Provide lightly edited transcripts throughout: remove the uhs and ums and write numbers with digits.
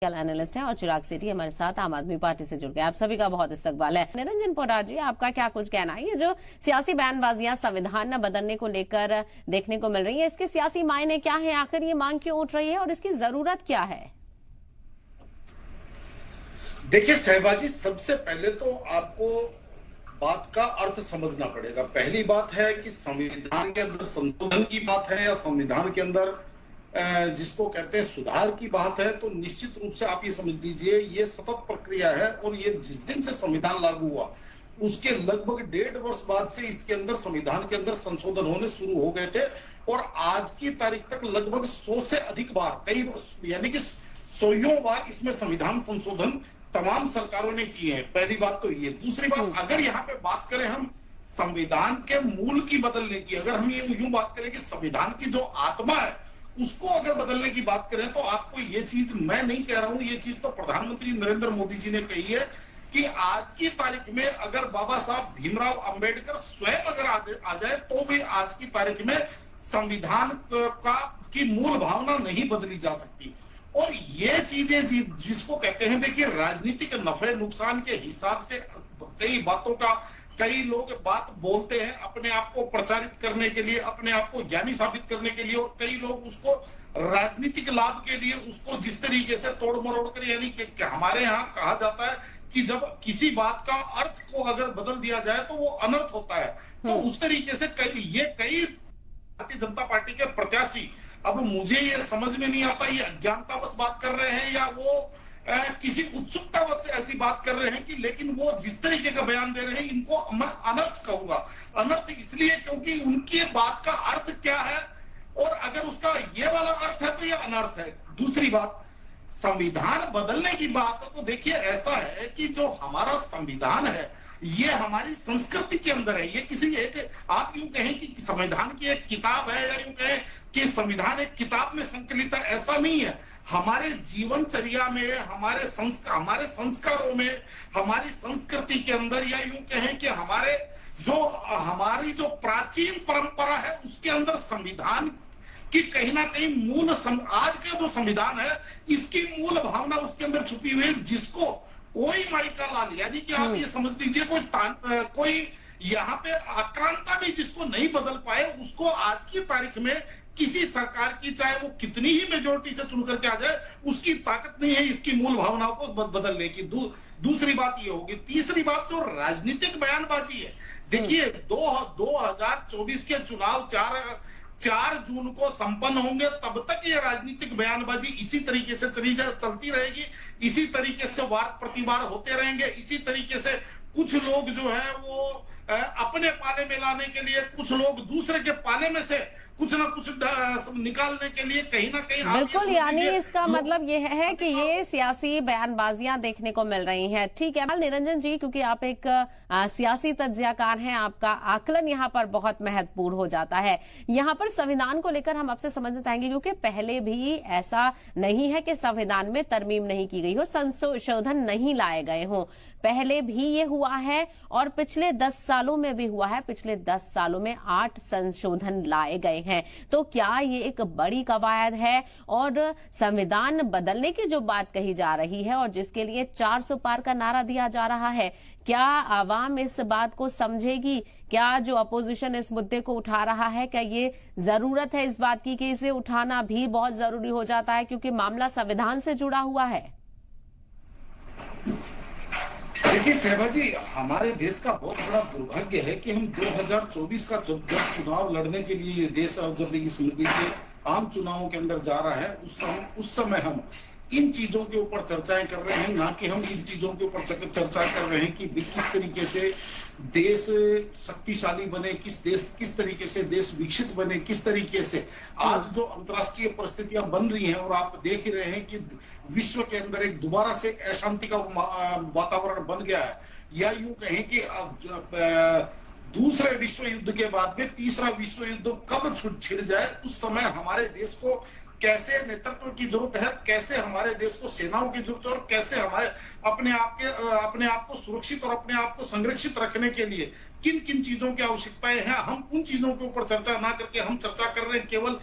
Analyst हैं और चिराग सेठी हमारे साथ आम आदमी पार्टी से जुड़ गए। आप सभी का बहुत इस्तकबाल है। निरंजन पोडार जी, आपका क्या कुछ कहना है? ये जो सियासी बयानबाजियां संविधान न बदलने को लेकर देखने को मिल रही है, इसके सियासी मायने क्या है? आखिर ये मांग क्यों उठ रही है और इसकी जरूरत क्या है? देखिए शहबाजी, सबसे पहले तो आपको बात का अर्थ समझना पड़ेगा। पहली बात है कि संविधान के अंदर संशोधन की बात है या संविधान के अंदर जिसको कहते हैं सुधार की बात है, तो निश्चित रूप से आप ये समझ लीजिए ये सतत प्रक्रिया है। और ये जिस दिन से संविधान लागू हुआ उसके लगभग 1.5 वर्ष बाद से इसके अंदर संविधान के अंदर संशोधन होने शुरू हो गए थे। और आज की तारीख तक लगभग 100 से अधिक बार, कई यानी कि 100 बार इसमें संविधान संशोधन तमाम सरकारों ने किए हैं। पहली बात तो ये। दूसरी बात, अगर यहाँ पे बात करें हम संविधान के मूल की बदलने की, अगर हम ये यूं बात करें कि संविधान की जो आत्मा है उसको अगर बदलने की बात करें, तो आपको ये चीज मैं नहीं कह रहा हूं, ये चीज तो प्रधानमंत्री नरेंद्र मोदी जी ने कही है कि आज की तारीख में अगर बाबा साहब भीमराव अंबेडकर स्वयं अगर आ जाए तो भी आज की तारीख में संविधान की मूल भावना नहीं बदली जा सकती। और ये चीजें जिसको कहते हैं, देखिए राजनीतिक नफे नुकसान के हिसाब से कई बातों का कई लोग बात बोलते हैं अपने आप को प्रचारित करने के लिए, अपने आप को ज्ञानी साबित करने के लिए, और कई लोग उसको राजनीतिक लाभ के लिए उसको जिस तरीके से तोड़ मरोड़ कर, यानी कि हमारे यहाँ कहा जाता है कि जब किसी बात का अर्थ को अगर बदल दिया जाए तो वो अनर्थ होता है। तो उस तरीके से कई भारतीय जनता पार्टी के प्रत्याशी, अब मुझे ये समझ में नहीं आता ये अज्ञानतावश बात कर रहे हैं या वो किसी उत्सुकतावश से ऐसी बात कर रहे हैं कि, लेकिन वो जिस तरीके का बयान दे रहे हैं इनको मैं अनर्थ कहूंगा। अनर्थ इसलिए क्योंकि उनकी बात का अर्थ क्या है, और अगर उसका ये वाला अर्थ है तो ये अनर्थ है। दूसरी बात, संविधान बदलने की बात, तो देखिए ऐसा है कि जो हमारा संविधान है ये हमारी संस्कृति के अंदर है। ये किसी एक, आप यूं कहें कि संविधान की एक किताब है या यूं कहें कि संविधान एक किताब में संकलित है, ऐसा नहीं है। हमारे जीवनचर्या में, हमारे संस्कारों में, हमारी संस्कृति के अंदर, या यूं कहें कि हमारी जो प्राचीन परंपरा है उसके अंदर संविधान कि कहीं ना कहीं आज का जो संविधान है इसकी मूल भावना उसके अंदर छुपी हुई है, जिसको कोई माई का लाल, यानी कि आप ये समझ लीजिए कोई यहाँ पे आक्रांता भी जिसको नहीं बदल पाए, उसको आज की तारीख में किसी सरकार की, चाहे वो कितनी ही मेजोरिटी से चुन करके आ जाए, उसकी ताकत नहीं है इसकी मूल भावनाओं को बदलने की। दूसरी बात ये होगी। तीसरी बात, जो राजनीतिक बयानबाजी है, देखिए 2024 के चुनाव 4 जून को संपन्न होंगे, तब तक ये राजनीतिक बयानबाजी इसी तरीके से चलती रहेगी, इसी तरीके से वार प्रतिवार होते रहेंगे, इसी तरीके से कुछ लोग जो है वो अपने पाले में लाने के लिए, कुछ लोग दूसरे के पाले में से कुछ ना कुछ निकालने के लिए कहीं ना कहीं, बिल्कुल, यानी इसका मतलब ये है कि ये सियासी बयानबाजियां देखने को मिल रही हैं। ठीक है निरंजन जी, क्योंकि आप एक सियासी तज्जियाकार हैं, आपका आकलन यहाँ पर बहुत महत्वपूर्ण हो जाता है। यहाँ पर संविधान को लेकर हम आपसे समझना चाहेंगे, क्योंकि पहले भी ऐसा नहीं है कि संविधान में तरमीम नहीं की गई हो, संशोधन नहीं लाए गए हों। पहले भी ये हुआ है और पिछले 10 सालों में भी हुआ है। पिछले 10 सालों में 8 संशोधन लाए गए हैं। तो क्या ये एक बड़ी कवायद है? और संविधान बदलने की जो बात कही जा रही है और जिसके लिए 400 पार का नारा दिया जा रहा है, क्या आवाम इस बात को समझेगी? क्या जो अपोजिशन इस मुद्दे को उठा रहा है, क्या ये जरूरत है इस बात की कि इसे उठाना भी बहुत जरूरी हो जाता है, क्योंकि मामला संविधान से जुड़ा हुआ है? देखिए शहबाजी, हमारे देश का बहुत बड़ा दुर्भाग्य है कि हम 2024 का जब चुनाव लड़ने के लिए देश, जब इस मुद्दे से आम चुनावों के अंदर जा रहा है, उस समय हम इन चीजों के ऊपर चर्चाएं कर रहे हैं, ना कि हम इन चीजों के ऊपर चर्चा कर रहे हैं कि किस तरीके से देश शक्तिशाली बने, किस तरीके से देश विकसित बने, किस तरीके से आज जो अंतर्राष्ट्रीय परिस्थितियां बन रही हैं, और आप देख ही रहे हैं कि विश्व के अंदर एक दोबारा से अशांति का वातावरण बन गया है, या यूं कहें कि दूसरे विश्व युद्ध के बाद में तीसरा विश्व युद्ध कब छिड़ जाए, उस समय हमारे देश को कैसे नेतृत्व की जरूरत है, कैसे हमारे देश को सेनाओं की जरूरत है और कैसे हमारे अपने आप को सुरक्षित और अपने आप को संरक्षित रखने के लिए किन किन चीजों की आवश्यकताएं हैं, हम उन चीजों के ऊपर चर्चा ना करके हम चर्चा कर रहे हैं केवल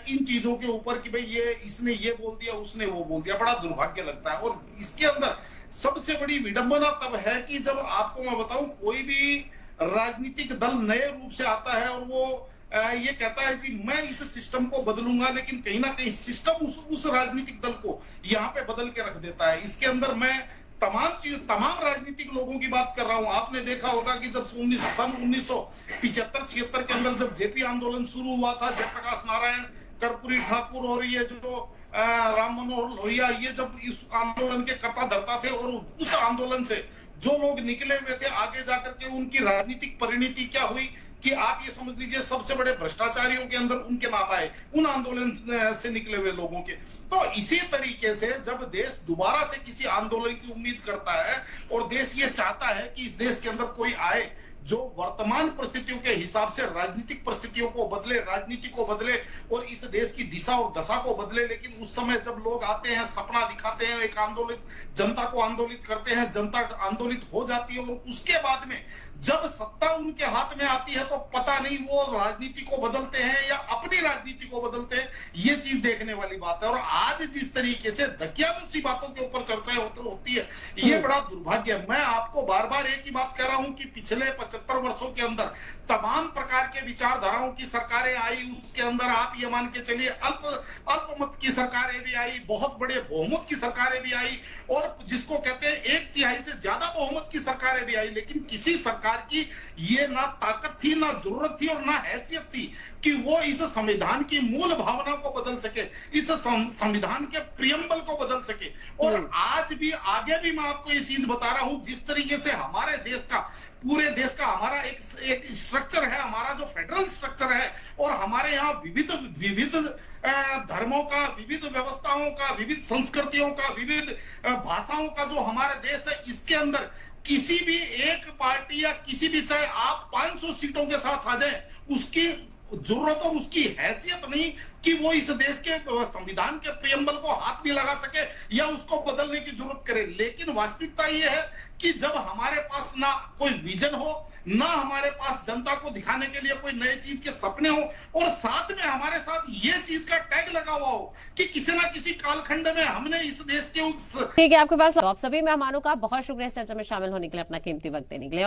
इन चीजों के ऊपर कि भाई ये इसने ये बोल दिया, उसने वो बोल दिया। बड़ा दुर्भाग्य लगता है। और इसके अंदर सबसे बड़ी विडंबना तब है कि जब आपको मैं बताऊं, कोई भी राजनीतिक दल नए रूप से आता है और वो ये कहता है जी मैं इस सिस्टम को बदलूंगा, लेकिन कहीं ना कहीं सिस्टम उस राजनीतिक दल को यहाँ पे बदल के रख देता है। इसके अंदर मैं तमाम राजनीतिक लोगों की बात कर रहा हूं। आपने देखा होगा कि जब सन 1975-76 के अंदर जब जेपी आंदोलन शुरू हुआ था, जयप्रकाश नारायण, कर्पूरी ठाकुर और ये जो राम मनोहर लोहिया, ये जब इस आंदोलन के कर्ता धर्ता थे और उस आंदोलन से जो लोग निकले हुए थे आगे जाकर के उनकी राजनीतिक परिणति क्या हुई कि आप ये समझ लीजिए सबसे बड़े भ्रष्टाचारियों के अंदर उनके नाम आए, उन आंदोलन से निकले हुए लोगों के। तो इसी तरीके से जब देश दोबारा से किसी आंदोलन की उम्मीद करता है और देश ये चाहता है कि इस देश के अंदर कोई आए जो वर्तमान परिस्थितियों के हिसाब से राजनीतिक परिस्थितियों को बदले, राजनीति को बदले और इस देश की दिशा और दशा को बदले, लेकिन उस समय जब लोग आते हैं, सपना दिखाते हैं, एक आंदोलित जनता को आंदोलित करते हैं, जनता आंदोलित हो जाती है और उसके बाद में जब सत्ता उनके हाथ में आती है तो पता नहीं वो राजनीति को बदलते हैं या अपनी राजनीति को बदलते हैं। ये चीज देखने वाली बात है। और आज जिस तरीके से धकियानुसी बातों के ऊपर चर्चाएं होती है, ये बड़ा दुर्भाग्य है। मैं आपको बार बार एक ही बात कह रहा हूं कि पिछले 75 वर्षों के अंदर तमाम प्रकार के विचारधाराओं की सरकारें आई, उसके अंदर आप ये मान के चलिए अल्पमत की सरकारें भी आई, बहुत बड़े बहुमत की सरकारें भी आई और जिसको कहते हैं 1/3 से ज्यादा बहुमत की सरकारें भी आई, लेकिन किसी सरकार की ये ना ताकत थी, ना जरूरत थी और ना हैसियत थी कि वो इस संविधान की मूल भावना को बदल सके, इस संविधान के प्रियम्बल को बदल सके। और आज भी आगे भी मैं आपको ये चीज बता रहा हूं, जिस तरीके से हमारे देश का, पूरे देश का हमारा एक स्ट्रक्चर है, हमारा जो फेडरल स्ट्रक्चर है और हमारे यहाँ विविध धर्मों का, विविध व्यवस्थाओं का, विविध संस्कृतियों का, विविध भाषाओं का जो हमारा देश है, इसके अंदर किसी भी एक पार्टी या किसी भी, चाहे आप 500 सीटों के साथ आ जाए, उसकी जरूरत और उसकी हैसियत नहीं कि वो इस देश के संविधान के प्रियम्बल को हाथ भी लगा सके या उसको बदलने की जरूरत करे। लेकिन वास्तविकता ये है कि जब हमारे पास ना कोई विजन हो, ना हमारे पास जनता को दिखाने के लिए कोई नई चीज के सपने हो और साथ में हमारे साथ ये चीज का टैग लगा हुआ हो कि किसी ना किसी कालखंड में हमने इस देश के ठीक है, आपके पास तो आप सभी मेहमानों का बहुत शुक्रिया चर्चा में शामिल होने के लिए, अपना कीमती वक्त देने के लिए।